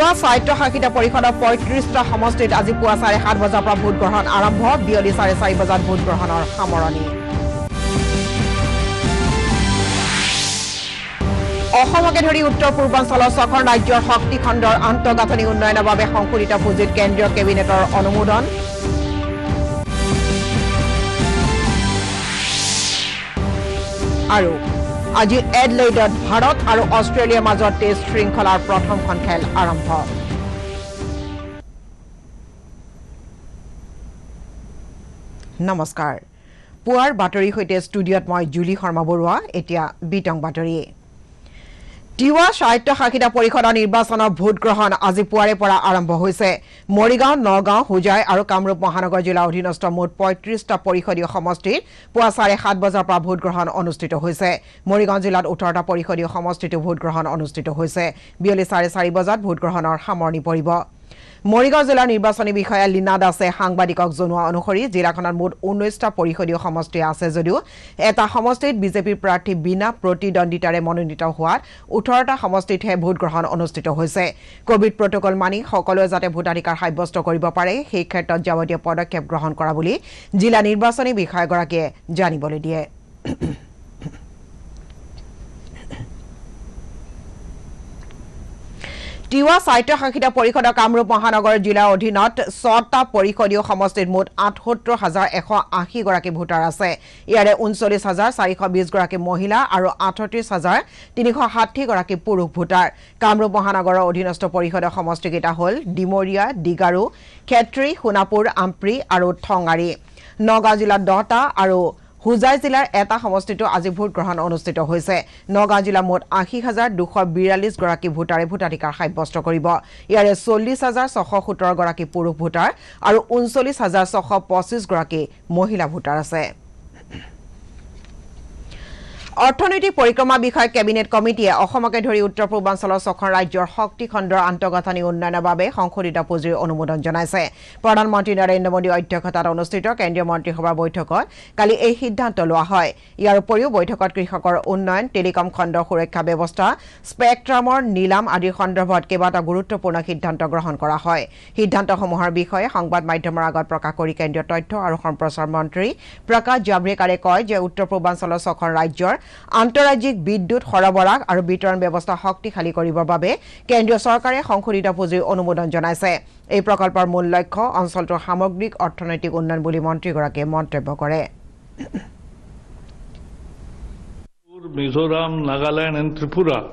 টিৱা স্বায়ত্তশাসিত পৰিষদৰ ৩৫টা সমষ্টিত আজি পুৱা ৭:৩০ বজাৰ পৰা ভোটগ্ৰহণ আৰম্ভ বিয়লি ৪:৩০ বজাত ভোটগ্ৰহণৰ সামৰণি অসমকে ধৰি উত্তৰ পূৰ্বাঞ্চলৰ ৬খন ৰাজ্যৰ শক্তি খণ্ডৰ আন্তঃগাঁথনি উন্নয়নৰ বাবে সংশোধিত পুঁজিত কেন্দ্ৰীয় কেবিনেটৰ অনুমোদন আৰু আজি এডলেইডত ভাৰত আৰু অষ্ট্ৰেলিয়াৰ মাজত টেষ্ট শৃংখলাৰ প্ৰথমখন খেল আৰম্ভ নমস্কাৰ পুৱাৰ বাতৰি সৈতে ষ্টুডিঅত মই জুলি শৰ্মা বৰুৱা এতিয়া বিতং বাতৰি টিৱা স্বায়ত্তশাসিত পৰিষদৰ নিৰ্বাচনৰ ভোটগ্ৰহণ আজি পুৱাৰে পৰা আৰম্ভ হৈছে মৰিগাঁও নগাঁও হোজাই আৰু কামৰূপ মহানগৰ জিলা অধীনস্থ মুঠ ৩৫টা পৰিষদীয় সমষ্টিত পুৱা ৭:৩০ বজাৰ পৰা ভোটগ্ৰহণ অনুষ্ঠিত হৈছে মৰিগাঁও জিলাত ১৮টা পৰিষদীয় সমষ্টিতো ভোটগ্ৰহণ অনুষ্ঠিত হৈছে বিয়লি ৪:৩০ বজাত ভোটগ্ৰহণৰ সামৰণি পৰিব মৰিগাঁও জিলাৰ নিৰ্বাচনী বিষয়া লীনা দাসে সাংবাদিকক জনোৱা অনুসৰি জিলাখনত মুঠ ১৯টা পৰিষদীয় সমষ্টি আছে যদিও এটা সমষ্টিত বিজেপিৰ প্ৰাৰ্থী বিনা প্ৰতিদ্বন্দ্বিতাৰে মনোনীত হোৱাত ১৮টা সমষ্টিতহে ভোটগ্ৰহণ অনুষ্ঠিত হৈছে কোভিড প্ৰটকল মানি সকলোৱে যাতে ভোটাধিকাৰ সাব্যস্ত কৰিব পাৰে সেই ক্ষেত্ৰত যাৱতীয় পদক্ষেপ গ্ৰহণ কৰা বুলি জিলা নিৰ্বাচনী বিষয়াগৰাকীয়ে জানিবলৈ দিয়ে টিৱা স্বায়ত্তশাসিত পৰিষদৰ কামৰূপ মহানগৰ জিলাৰ অধীনত ৬টা পৰিষদীয় সমষ্টিত মুঠ ৭৮,১৮০ গৰাকী ভোটাৰ আছে ইয়াৰে ৩৯,৪২০ গৰাকী মহিলা আৰু ৩৮,৩৬০ গৰাকী পুৰুষ ভোটাৰ কামৰূপ মহানগৰৰ অধীনস্থ পৰিষদীয় সমষ্টিকেইটা হ'ল ডিমৰীয়া ডিগাৰু খেত্ৰী সোণাপুৰ আমপ্ৰি আৰু ঠঙাৰী নগাঁও জিলাত 10টা আৰু হোজাই জিলাৰ এটা সমষ্টিতো আজি ভোটগ্ৰহণ অনুষ্ঠিত হৈছে নগাঁও জিলা মুঠ ৮০,২৪২ গৰাকী ভোটাৰে ভোটাধিকাৰ সাব্যস্ত কৰিব ইয়াৰে ৪০,৬১৭ গৰাকী পুৰুষ ভোটাৰ আৰু ৩৯,৬২৫ গৰাকী মহিলা ভোটাৰ আছে অৰ্থনৈতিক পৰিক্ৰমা বিষয়ক কেবিনেট কমিটিয়ে অসমকে ধৰি উত্তৰ পূৰ্বাঞ্চলৰ ৬খন ৰাজ্যৰ শক্তি খণ্ডৰ আন্তঃগাঁথনি উন্নয়নৰ বাবে সংশোধিত পুঁজিৰ অনুমোদন জনাইছে প্ৰধানমন্ত্ৰী নৰেন্দ্ৰ মোদীৰ অধ্যক্ষতাত অনুষ্ঠিত কেন্দ্ৰীয় মন্ত্ৰীসভাৰ বৈঠকত কালি এই সিদ্ধান্ত লোৱা হয় ইয়াৰ উপৰিও বৈঠকত কৃষকৰ উন্নয়ন টেলিকম খণ্ডৰ সুৰক্ষা ব্যৱস্থা স্পেকট্ৰামৰ নিলাম আদিৰ সন্দৰ্ভত কেইবাটাও গুৰুত্বপূৰ্ণ সিদ্ধান্ত গ্ৰহণ কৰা হয় সিদ্ধান্তসমূহৰ বিষয়ে সংবাদ মাধ্যমৰ আগত প্ৰকাশ কৰি কেন্দ্ৰীয় তথ্য আৰু সম্প্ৰচাৰ মন্ত্ৰী প্ৰকাশ জাভ্ৰেকাৰে কয় যে উত্তৰ পূৰ্বাঞ্চলৰ ৬খন ৰাজ্যৰ আন্তঃৰাজ্যিক বিদ্যুৎ সৰবৰাহ আৰু বিতৰণ ব্যৱস্থা শক্তিশালী কৰিবৰ বাবে কেন্দ্ৰীয় চৰকাৰে সংশোধিত পুঁজিৰ অনুমোদন জনাইছে এই প্ৰকল্পৰ মূল লক্ষ্য অঞ্চলটোৰ সামগ্ৰিক অৰ্থনৈতিক উন্নয়ন বুলি মন্ত্ৰীগৰাকীয়ে মন্তব্য কৰে Mizoram, Nagaland and Tripura,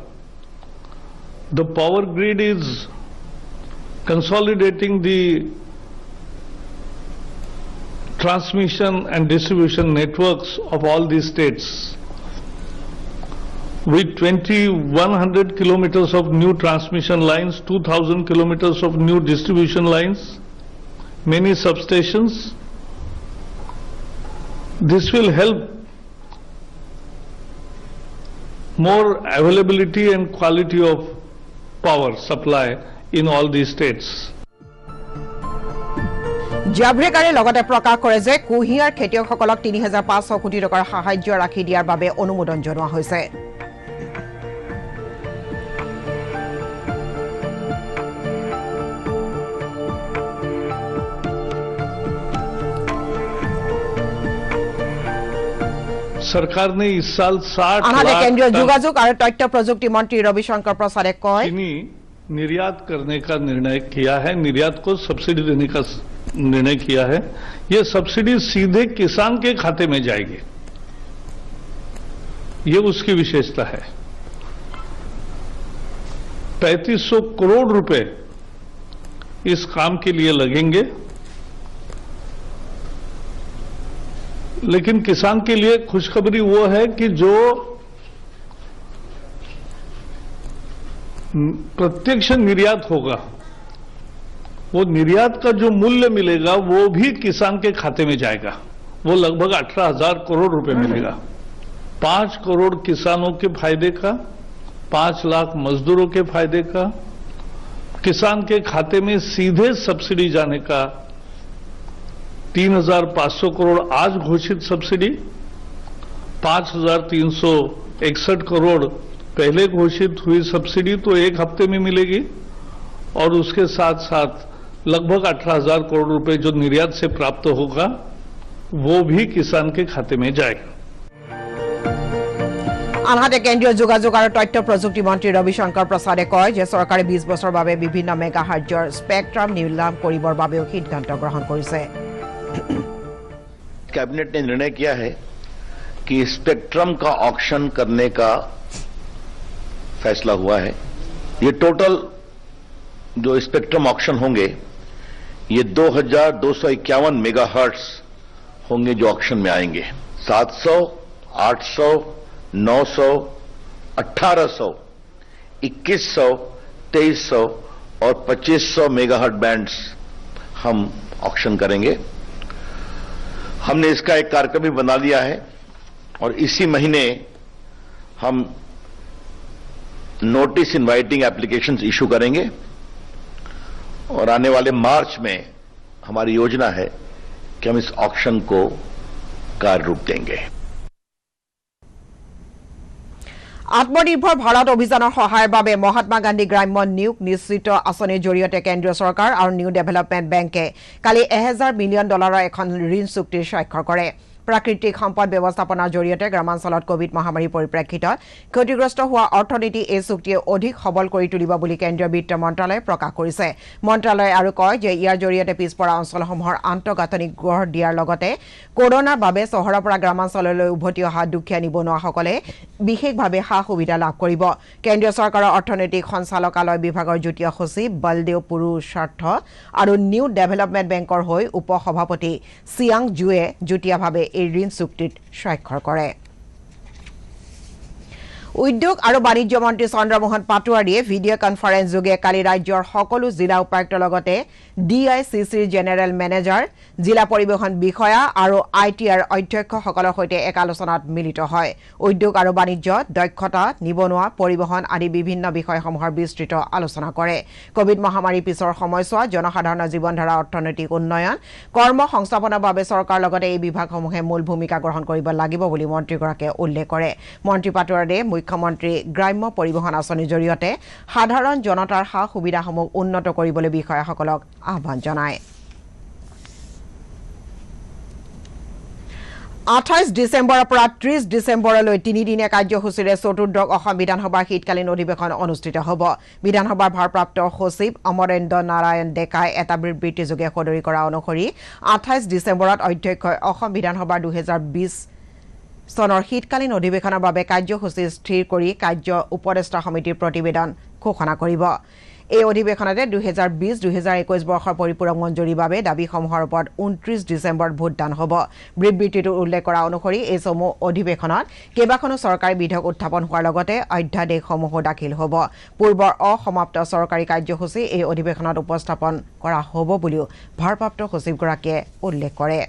the power grid is consolidating the transmission and distribution networks of all these states. With 2,100 kilometers of new transmission lines, 2,000 kilometers of new distribution lines, many substations, this will help more availability and quality of power supply in all these states. জাভ্ৰেকাৰে লগতে প্ৰকাশ কৰে যে কুঁহিয়াৰ খেতিয়কসকলক ৩৫০০ কোটি টকাৰ সাহায্য ৰাখি দিয়াৰ বাবে অনুমোদন জনোৱা হৈছে सरकार ने इस साल 60 আনহাতে लाख কেন্দ্ৰীয় टन যোগাযোগ আৰু তথ্য প্ৰযুক্তি মন্ত্ৰী ৰবিশংকৰ প্ৰসাদে কয় चीनी निर्यात करने का निर्णय किया है निर्यात को सब्सिडी देने का निर्णय किया है ये सब्सिडी सीधे किसान के खाते में जाएगी ये उसकी विशेषता है 3500 करोड़ रुपए इस काम के लिए लगेंगे लेकिन किसान के लिए खुशखबरी वो है कि जो प्रत्यक्ष निर्यात होगा वो निर्यात का जो मूल्य मिलेगा वो भी किसान के खाते में जाएगा वो लगभग 18,000 करोड़ रुपए मिलेगा 5 करोड़ किसानों के फायदे का 5 लाख मजदूरों के फायदे का किसान के खाते में सीधे सब्सिडी जाने का 3,500 करोड़ आज घोषित सब्सिडी 5,361 करोड़ पहले घोषित हुई सब्सिडी तो एक हफ्ते में मिलेगी और उसके साथ साथ लगभग 18,000 करोड़ रुपए जो निर्यात से प्राप्त होगा वो भी किसान के खाते में जाएगा। আনহাতে কেন্দ্ৰীয় যোগাযোগ আৰু তথ্য প্ৰযুক্তি মন্ত্ৰী ৰবিশংকৰ প্ৰসাদে কয় যে চৰকাৰে 20 বছৰৰ বাবে বিভিন্ন মেগাহাৰ্টজৰ স্পেক্ট্ৰাম নিলাম কৰিবৰ বাবেও সিদ্ধান্ত গ্ৰহণ কৰিছে। कैबिनेट ने निर्णय किया है कि स्पेक्ट्रम का ऑक्शन करने का फैसला हुआ है। ये टोटल जो स्पेक्ट्रम ऑक्शन होंगे ये 2251 मेगाहर्ट्ज होंगे जो ऑक्शन में आएंगे। 700, 800, 900, 1800, 2100, 2300 और 2500 मेगाहर्ट्ज बैंड्स हम ऑक्शन करेंगे। हमने इसका एक कार्यक्रम भी बना लिया है और इसी महीने हम नोटिस इनवाइटिंग एप्लीकेशंस इशू करेंगे और आने वाले मार्च में हमारी योजना है कि हम इस ऑक्शन को कार्य रूप देंगे। আত্মনিৰ্ভৰ ভাৰত অভিযানৰ সহায়ৰ বাবে মহাত্মা গান্ধী গ্ৰাম্য নিয়োগ নিশ্চিত আঁচনিৰ জৰিয়তে কেন্দ্ৰীয় চৰকাৰ আৰু নিউ ডেভেলপমেণ্ট বেংকে কালি $1,000 মিলিয়ন এখন ঋণ চুক্তিৰ স্বাক্ষৰ কৰে। প্ৰাকৃতিক সম্পদ ব্যৱস্থাপনাৰ জৰিয়তে গ্ৰামাঞ্চলত কোভিড মহামাৰীৰ পৰিপ্ৰেক্ষিতত ক্ষতিগ্ৰস্ত হোৱা অৰ্থনীতি এই চুক্তিয়ে অধিক সবল কৰি তুলিব বুলি কেন্দ্ৰীয় বিত্ত মন্ত্ৰালয়ে প্ৰকাশ কৰিছে। মন্ত্ৰালয়ে আৰু কয় যে ইয়াৰ জৰিয়তে পিছপৰা অঞ্চলসমূহৰ আন্তঃগাঁথনি গঢ় দিয়াৰ লগতে কৰোনাৰ বাবে চহৰৰ পৰা গ্ৰামাঞ্চললৈ উভতি অহা দুখীয়া নিবনুৱাসকলে বিশেষভাৱে সা-সুবিধা লাভ কৰিব। কেন্দ্ৰীয় চৰকাৰৰ অৰ্থনৈতিক সঞ্চালকালয় বিভাগৰ যুটীয়া সচিব বলদেৱ পুৰুষাৰ্থ আৰু নিউ ডেভেলপমেণ্ট বেংকৰ হৈ উপ সভাপতি চিয়াং জুৱে যুটীয়াভাৱে এই ঋণ চুক্তিত স্বাক্ষৰ কৰে। উদ্যোগ আৰু বাণিজ্য মন্ত্ৰী চন্দ্ৰমোহন পাটোৱাৰীয়ে ভিডিঅ' কনফাৰেন্স যোগে কালি ৰাজ্যৰ সকলো জিলা উপায়ুক্তৰ লগতে ডিআইচিচিৰ জেনেৰেল মেনেজাৰ, জিলা পৰিবহণ বিষয়া আৰু ITR অধ্যক্ষসকলৰ সৈতে এক আলোচনাত মিলিত হয়। উদ্যোগ আৰু বাণিজ্য, দক্ষতা, নিবনুৱা, পৰিবহণ আদি বিভিন্ন বিষয়সমূহৰ বিস্তৃত আলোচনা কৰে। কোভিড মহামাৰীৰ পিছৰ সময়ছোৱাত জনসাধাৰণৰ জীৱনধাৰা, অৰ্থনৈতিক উন্নয়ন, কৰ্ম সংস্থাপনৰ বাবে চৰকাৰৰ লগতে এই বিভাগসমূহে মূল ভূমিকা গ্ৰহণ কৰিব লাগিব বুলি মন্ত্ৰীগৰাকীয়ে উল্লেখ কৰে। মন্ত্ৰী পাটোৱাৰীয়ে মুখ্যমন্ত্ৰী গ্ৰাম্য পৰিবহণ আঁচনিৰ জৰিয়তে সাধাৰণ জনতাৰ সা-সুবিধাসমূহ উন্নত কৰিবলৈ বিষয়াসকলক আহ্বান জনায়। 28 ডিচেম্বৰৰ পৰা 30 ডিচেম্বৰলৈ তিনিদিনীয়া কাৰ্যসূচীৰে চতুৰ্দশ অসম বিধানসভাৰ শীতকালীন অধিৱেশন অনুষ্ঠিত হ'ব। বিধানসভাৰ ভাৰপ্ৰাপ্ত সচিব অমৰেন্দ্ৰ নাৰায়ণ ডেকাই এটা বিবৃতিযোগে সদৰি কৰা অনুসৰি 28 ডিচেম্বৰত অধ্যক্ষই অসম বিধানসভাৰ 2020 চনৰ শীতকালীন অধিৱেশনৰ বাবে কাৰ্যসূচী স্থিৰ কৰি কাৰ্য উপদেষ্টা সমিতিৰ প্ৰতিবেদন ঘোষণা কৰিব। এই অধিৱেশনতে 2020-2021 বৰ্ষৰ পৰিপূৰক মঞ্জুৰিৰ বাবে দাবীসমূহৰ ওপৰত 29 ডিচেম্বৰত ভোটদান হ'ব। বিবৃতিটোত উল্লেখ কৰা অনুসৰি এই সমূহ অধিৱেশনত কেইবাখনো চৰকাৰী বিধেয়ক উত্থাপন হোৱাৰ লগতে অধ্যাদেশসমূহো দাখিল হ'ব। পূৰ্বৰ অসমাপ্ত চৰকাৰী কাৰ্যসূচী এই অধিৱেশনত উপস্থাপন কৰা হ'ব বুলিও ভাৰপ্ৰাপ্ত সচিবগৰাকীয়ে উল্লেখ কৰে।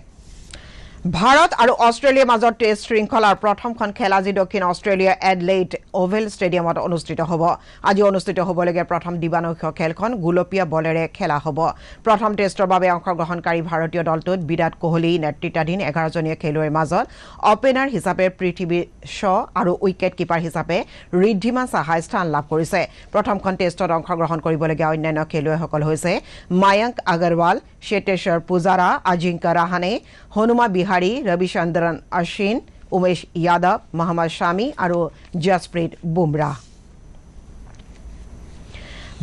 ভাৰত আৰু অষ্ট্ৰেলিয়াৰ মাজত টেষ্ট শৃংখলাৰ প্ৰথমখন খেল আজি দক্ষিণ অষ্ট্ৰেলিয়াৰ এডলেইড অভেল ষ্টেডিয়ামত অনুষ্ঠিত হ'ব। আজি অনুষ্ঠিত হ'বলগীয়া প্ৰথম দিবানৈশ খেলখন গুলপীয়া বলেৰে খেলা হ'ব। প্ৰথম টেষ্টৰ বাবে অংশগ্ৰহণকাৰী ভাৰতীয় দলটোত বিৰাট কোহলি নেতৃত্বাধীন 11জনীয়া খেলুৱৈৰ মাজত অপেনাৰ হিচাপে পৃথ্বী শ্ব আৰু উইকেট কিপাৰ হিচাপে ঋদ্ধিমান সাহাই স্থান লাভ কৰিছে। প্ৰথমখন টেষ্টত অংশগ্ৰহণ কৰিবলগীয়া অন্যান্য খেলুৱৈসকল হৈছে মায়াংক আগৰৱাল, শ্বেতেশ্বৰ পূজাৰা, আজিংক্য ৰাহানে, হনুমা বিহাৰী, ৰবিচন্দ্ৰন অশ্বিন, উমেশ যাদৱ, মহম্মদ শামী আৰু জসপ্ৰীত বুমৰাহ।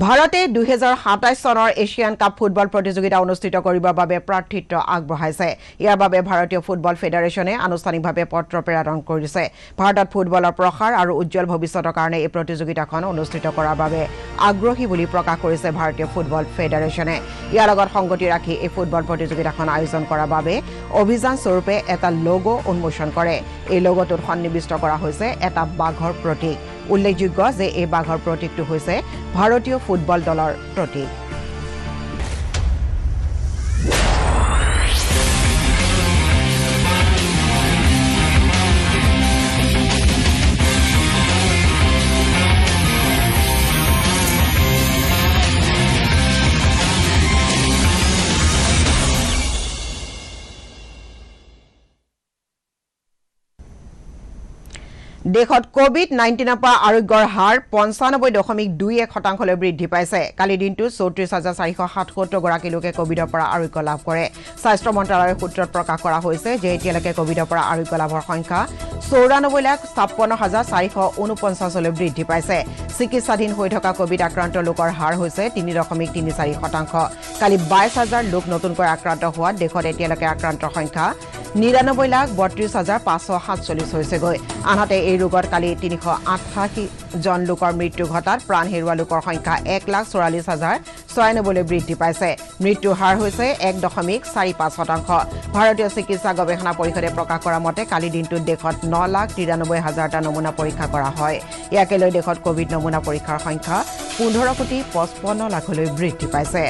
ভাৰতে 2027 চনৰ এছিয়ান কাপ ফুটবল প্ৰতিযোগিতা অনুষ্ঠিত কৰিবৰ বাবে প্ৰাৰ্থিত্ব আগবঢ়াইছে। ইয়াৰ বাবে ভাৰতীয় ফুটবল ফেডাৰেশ্যনে আনুষ্ঠানিকভাৱে পত্ৰ প্ৰেৰণ কৰিছে। ভাৰতত ফুটবলৰ প্ৰসাৰ আৰু উজ্জ্বল ভৱিষ্যতৰ কাৰণে এই প্ৰতিযোগিতাখন অনুষ্ঠিত কৰাৰ বাবে আগ্ৰহী বুলি প্ৰকাশ কৰিছে ভাৰতীয় ফুটবল ফেডাৰেশ্যনে। ইয়াৰ লগত সংগতি ৰাখি এই ফুটবল প্ৰতিযোগিতাখন আয়োজন কৰাৰ বাবে অভিযান স্বৰূপে এটা লোগো উন্মোচন কৰে। এই লোগোটোত সন্নিৱিষ্ট কৰা হৈছে এটা বাঘৰ প্ৰতীক। উল্লেখযোগ্য যে এই বাঘৰ প্ৰতীকটো হৈছে ভাৰতীয় ফুটবল দলৰ প্ৰতীক। দেশত কোভিড-19 পৰা আৰোগ্যৰ হাৰ 95.21% বৃদ্ধি পাইছে। কালি দিনটোত 34,477 গৰাকী লোকে কোভিডৰ পৰা আৰোগ্য লাভ কৰে। স্বাস্থ্য মন্ত্ৰালয়ৰ সূত্ৰত প্ৰকাশ কৰা হৈছে যে এতিয়ালৈকে কোভিডৰ পৰা আৰোগ্য লাভৰ সংখ্যা 94,56,449 বৃদ্ধি পাইছে। চিকিৎসাধীন হৈ থকা কোভিড আক্ৰান্ত লোকৰ হাৰ হৈছে 3.34%। কালি 22,000 লোক নতুনকৈ আক্ৰান্ত হোৱাত দেশত এতিয়ালৈকে আক্ৰান্তৰ সংখ্যা 99,32,547 হৈছেগৈ। আনহাতে এই ৰোগত কালি 388 জন লোকৰ মৃত্যু ঘটাত প্ৰাণ হেৰুওৱা লোকৰ সংখ্যা 1,44,096 বৃদ্ধি পাইছে। মৃত্যুৰ হাৰ হৈছে 1.45%। ভাৰতীয় চিকিৎসা গৱেষণা পৰিষদে প্ৰকাশ কৰা মতে কালি দিনটোত দেশত 9,93,000টা নমুনা পৰীক্ষা কৰা হয়। ইয়াকে লৈ দেশত কোভিড নমুনা পৰীক্ষাৰ সংখ্যা 15,55,00,000লৈ বৃদ্ধি পাইছে।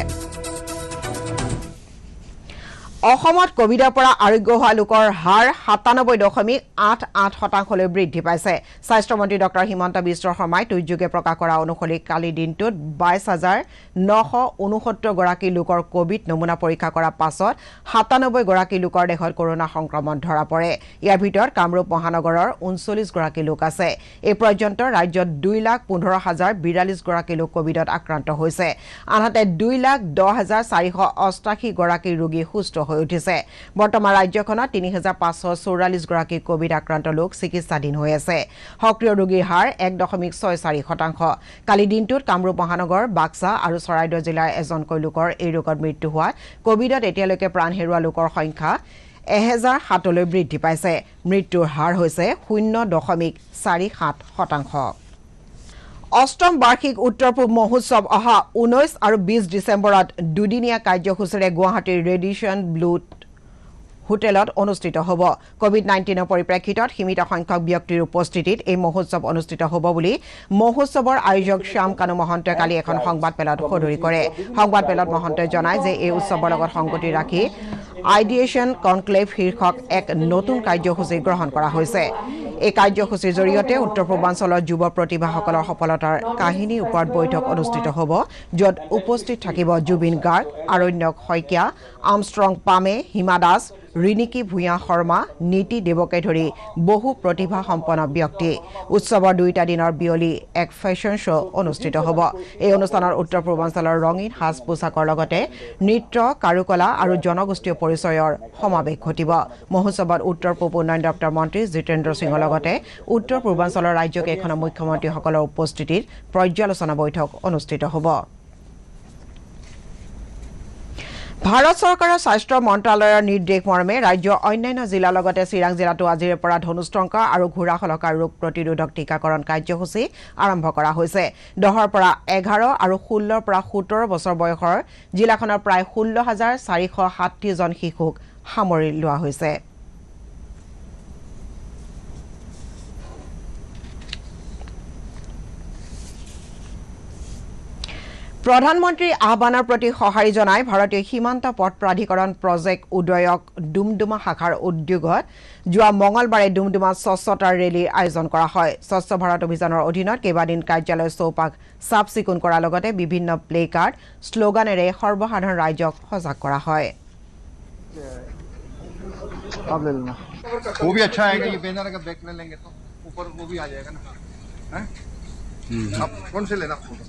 অসমত কোভিডৰ পৰা আৰোগ্য হোৱা লোকৰ হাৰ 97.88%লৈ বৃদ্ধি পাইছে। স্বাস্থ্যমন্ত্ৰী ডক্টৰ হিমন্ত বিশ্ব শৰ্মাই টুইটযোগে প্ৰকাশ কৰা অনুসৰি কালি দিনটোত 22,969 গৰাকী লোকৰ কোভিড নমুনা পৰীক্ষা কৰাৰ পাছত 97 গৰাকী লোকৰ দেশত কৰোনা সংক্ৰমণ ধৰা পৰে। ইয়াৰ ভিতৰত কামৰূপ মহানগৰৰ 39 গৰাকী লোক আছে। এই পৰ্যন্ত ৰাজ্যত 2,15,042 গৰাকী লোক কোভিডত আক্ৰান্ত হৈছে। আনহাতে 2,10,488 গৰাকী ৰোগী সুস্থ হৈ উঠিছে। বৰ্তমান ৰাজ্যখনত 3,544 গৰাকী কোভিড আক্ৰান্ত লোক চিকিৎসাধীন হৈ আছে। সক্ৰিয় ৰোগীৰ হাৰ 1.64%। কালি দিনটোত কামৰূপ মহানগৰ, বাক্সা আৰু চৰাইদেউ জিলাৰ এজনকৈ লোকৰ এই ৰোগত মৃত্যু হোৱাত কোভিডত এতিয়ালৈকে প্ৰাণ হেৰুওৱা লোকৰ সংখ্যা 1,007লৈ বৃদ্ধি পাইছে। মৃত্যুৰ হাৰ হৈছে 0.47%। অষ্টম বাৰ্ষিক উত্তৰ পূব মহোৎসৱ অহা 19 আৰু 20 ডিচেম্বৰত দুদিনীয়া কাৰ্যসূচীৰে গুৱাহাটীৰ ৰেডিশ্যন ব্লু হোটেলত অনুষ্ঠিত হ'ব। কোভিড-19 পৰিপ্ৰেক্ষিতত সীমিত সংখ্যক ব্যক্তিৰ উপস্থিতিত এই মহোৎসৱ অনুষ্ঠিত হ'ব বুলি মহোৎসৱৰ আয়োজক শ্যাম কানু মহন্তই কালি এখন সংবাদমেলত সদৰি কৰে। সংবাদমেলত মহন্তই জনায় যে এই উৎসৱৰ লগত সংগতি ৰাখি আইডিয়েশ্যন কনক্লেভ শীৰ্ষক এক নতুন কাৰ্যসূচী গ্ৰহণ কৰা হৈছে। এই কাৰ্যসূচীৰ জৰিয়তে উত্তৰ পূৰ্বাঞ্চলৰ যুৱ প্ৰতিভাসকলৰ সফলতাৰ কাহিনীৰ ওপৰত বৈঠক অনুষ্ঠিত হ'ব, য'ত উপস্থিত থাকিব জুবিন গাৰ্গ, আৰণ্যক শইকীয়া, আমষ্ট্ৰং পামে, হিমা দাস, ৰিণিকী ভূঞা শৰ্মা, নীতি দেৱকে ধৰি বহু প্ৰতিভাসম্পন্ন ব্যক্তি। উৎসৱৰ 2টা দিনৰ বিয়লি এক ফেশ্বন শ্ব' অনুষ্ঠিত হ'ব। এই অনুষ্ঠানত উত্তৰ পূৰ্বাঞ্চলৰ ৰঙীন সাজ পোছাকৰ লগতে নৃত্য, কাৰুকলা আৰু জনগোষ্ঠীয় পৰিচয়ৰ সমাৱেশ ঘটিব। মহোৎসৱত উত্তৰ পূব উন্নয়ন দপ্তৰ মন্ত্ৰী জিতেন্দ্ৰ সিঙৰ লগতে উত্তৰ পূৰ্বাঞ্চলৰ ৰাজ্যকেইখনৰ মুখ্যমন্ত্ৰীসকলৰ উপস্থিতিত পৰ্যালোচনা বৈঠক অনুষ্ঠিত হ'ব। ভাৰত চৰকাৰৰ স্বাস্থ্য মন্ত্ৰালয়ৰ নিৰ্দেশ মৰ্মে ৰাজ্যৰ অন্যান্য জিলাৰ লগতে চিৰাং জিলাতো আজিৰে পৰা ধনুষ্টংকা আৰু ঘোঁৰাশলকা ৰোগ প্ৰতিৰোধক টীকাকৰণ কাৰ্যসূচী আৰম্ভ কৰা হৈছে। 10ৰ পৰা 11 আৰু 16ৰ পৰা 17 বছৰ বয়সৰ জিলাখনৰ প্ৰায় 16,460 জন শিশুক সামৰি লোৱা হৈছে। প্ৰধানমন্ত্ৰীৰ আহ্বানৰ প্ৰতি সঁহাৰি জনাই ভাৰতীয় সীমান্ত পথ প্ৰাধিকৰণ প্ৰজেক্ট উদয়ক ডুমডুমা শাখাৰ উদ্যোগত যোৱা মঙলবাৰে ডুমডুমাত স্বচ্ছতাৰ ৰেলীৰ আয়োজন কৰা হয়। স্বচ্ছ ভাৰত অভিযানৰ অধীনত কেইবাদিন কাৰ্যালয় চৌপাশ চাফ চিকুণ কৰাৰ লগতে বিভিন্ন প্লে কাৰ্ড, শ্লোগানেৰে সৰ্বসাধাৰণ ৰাইজক সজাগ কৰা হয়। वो भी अच्छा है कि ये बैनर का बैक में लेंगे तो ऊपर वो भी आ जाएगा ना। हैं? आप कौन से लेना फोटो?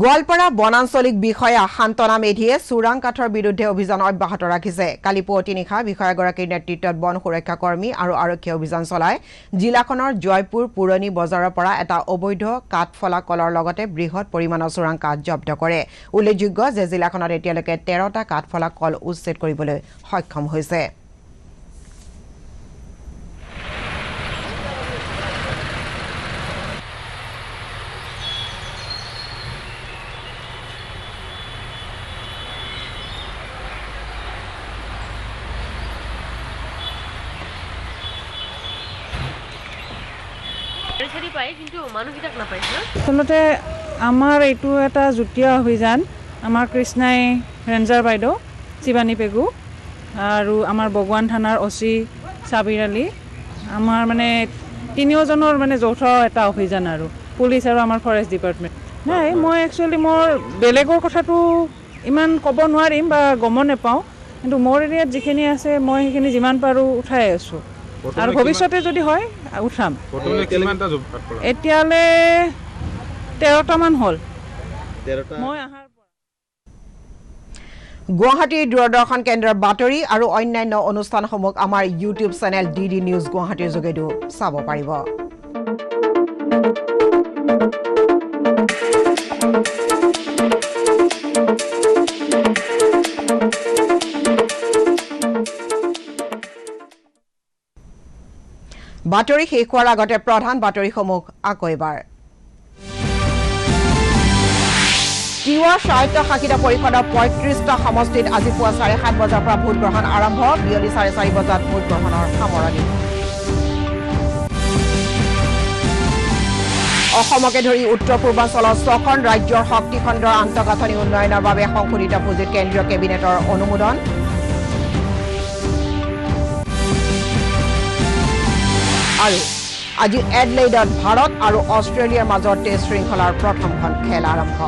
গোৱালপাৰা বনাঞ্চলিক বিষয়া শান্তনা মেধিয়ে চোৰাং কাঠৰ বিৰুদ্ধে অভিযান অব্যাহত ৰাখিছে। কালি পুৱতি নিশা বিষয়াগৰাকীৰ নেতৃত্বত বন সুৰক্ষা কৰ্মী আৰু আৰক্ষীয়ে অভিযান চলাই জিলাখনৰ জয়পুৰ পুৰণি বজাৰৰ পৰা এটা অবৈধ কাঠফলা কলৰ লগতে বৃহৎ পৰিমাণৰ চোৰাং কাঠ জব্দ কৰে। উল্লেখযোগ্য যে জিলাখনত এতিয়ালৈকে 13টা কাঠফলা কল উচ্ছেদ কৰিবলৈ সক্ষম হৈছে। আচলতে আমাৰ এইটো এটা যুটীয়া অভিযান। আমাৰ কৃষ্ণাই ৰেঞ্জাৰ বাইদেউ, শিৱানী পেগু আৰু আমাৰ বগৱান থানাৰ অচি চাবিৰ আলী, আমাৰ মানে তিনিওজনৰ মানে যৌথ এটা অভিযান আৰু পুলিচ আৰু আমাৰ ফৰেষ্ট ডিপাৰ্টমেণ্ট। নাই, মই একচুৱেলি মোৰ বেলেগৰ কথাটো ইমান ক'ব নোৱাৰিম বা গম নাপাওঁ কিন্তু মোৰ এৰিয়াত যিখিনি আছে মই সেইখিনি যিমান পাৰোঁ উঠাই আছোঁ আৰু ভৱিষ্যতে যদি হয় উঠাম এতিয়ালৈ 13টামান হ'ল মই আহাৰ গুৱাহাটীৰ দূৰদৰ্শন কেন্দ্ৰৰ বাতৰি আৰু অন্যান্য অনুষ্ঠানসমূহ আমাৰ ইউটিউব চেনেল DD নিউজ গুৱাহাটীৰ যোগেদিও চাব পাৰিব বাতৰি শেষ হোৱাৰ আগতে প্ৰধান বাতৰিসমূহ আকৌ এবাৰ টিৱা স্বায়ত্ত শাসিত পৰিষদৰ ৩৫টা সমষ্টিত আজি পুৱা ৭:৩০ বজাৰ পৰা ভোট গ্ৰহণ আৰম্ভ বিয়লি ৪:৩০ বজাত ভোট গ্ৰহণৰ সামৰণি অসমকে ধৰি উত্তৰ পূৰ্বাঞ্চলৰ ৬খন ৰাজ্যৰ শক্তি খণ্ডৰ আন্তঃগাঁথনি উন্নয়নৰ বাবে সংশোধিত পুঁজিত কেন্দ্ৰীয় কেবিনেটৰ অনুমোদন আৰু আজি এডলেইডত ভাৰত আৰু অষ্ট্ৰেলিয়াৰ মাজত টেষ্ট শৃংখলাৰ প্ৰথমখন খেল আৰম্ভ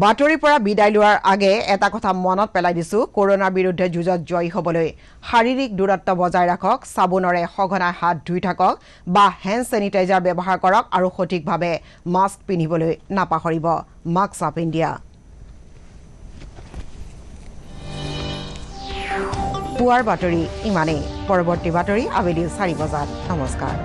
বাতৰিৰ পৰা বিদায় লোৱাৰ আগে এটা কথা মনত পেলাই দিছো কৰোনাৰ বিৰুদ্ধে যুঁজত জয়ী হ'বলৈ শাৰীৰিক দূৰত্ব বজাই ৰাখক সাবুনৰে সঘনাই হাত ধুই থাকক বা হেণ্ড চেনিটাইজাৰ ব্যৱহাৰ কৰক আৰু সঠিকভাৱে মাস্ক পিন্ধিবলৈ নাপাহৰিব মাস্ক আপ ইণ্ডিয়া পুৱাৰ বাতৰি ইমানেই পৰৱৰ্তী বাতৰি আবেলি 4 বজাত নমস্কাৰ